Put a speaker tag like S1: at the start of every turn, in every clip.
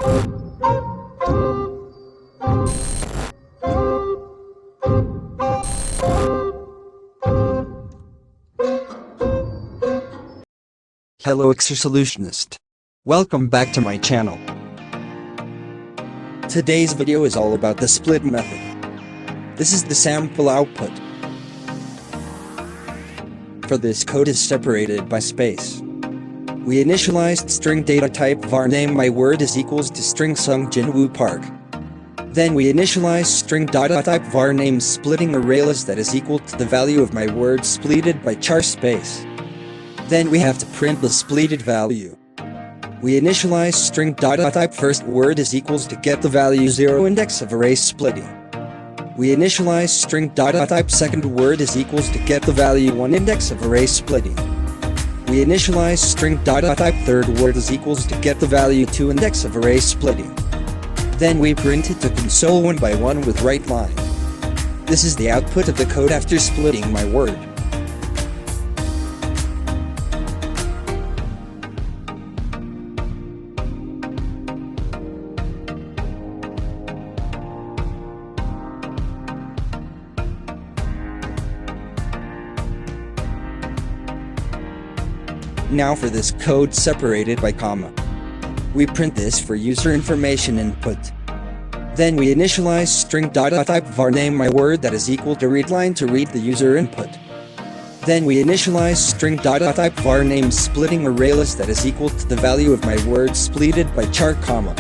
S1: Hello Exosolutionist. Welcome back to my channel. Today's video is all about the split method. This is the sample output. For this, code is separated by space. We initialized string data type var name my word is equals to string Sung Jin Woo Park. Then we initialize string data type var name splitting ArrayList that is equal to the value of my word splitted by char space. Then we have to print the splitted value. We initialize string data type first word is equals to get the value 0 index of array splitting. We initialize string data type second word is equals to get the value 1 index of array splitting. We initialize string data type third word is equals to get the value 2 index of array splitting. Then we print it to console 1 by 1 with right line. This is the output of the code after splitting my word. Now for this code separated by comma. We print this for user information input. Then we initialize string data type var name my word that is equal to readline to read the user input. Then we initialize string data type var name splitting ArrayList that is equal to the value of my word splitted by char comma.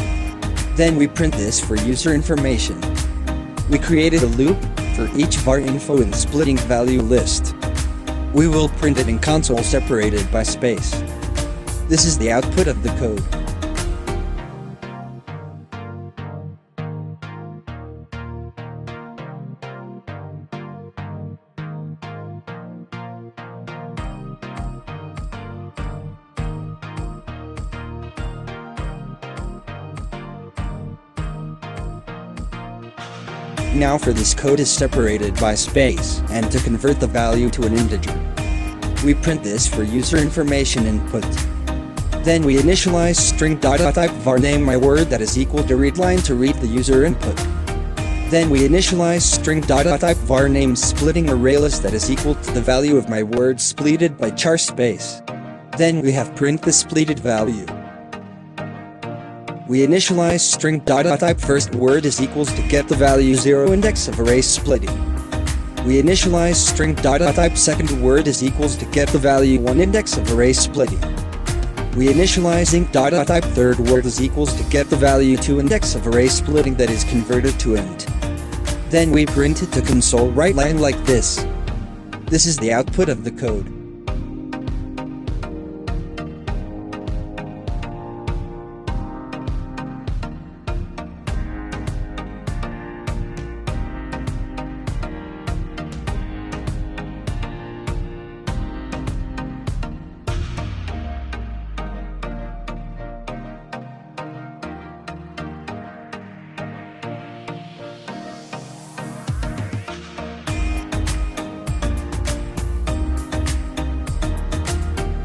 S1: Then we print this for user information. We created a loop for each var info in splitting value list. We will print it in console separated by space. This is the output of the code. Now for this, code is separated by space and to convert the value to an integer. We print this for user information input. Then we initialize string data type var name my word that is equal to readline to read the user input. Then we initialize string data type var name splitting ArrayList that is equal to the value of my word splitted by char space. Then we have print the splitted value. We initialize string data type first word is equals to get the value 0 index of array splitting. We initialize string data type second word is equals to get the value 1 index of array splitting. We initializing data type third word is equals to get the value 2 index of array splitting that is converted to int. Then we print it to console right line like this. This is the output of the code.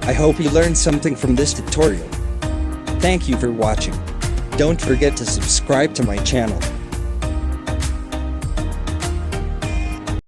S1: I hope you learned something from this tutorial. Thank you for watching. Don't forget to subscribe to my channel.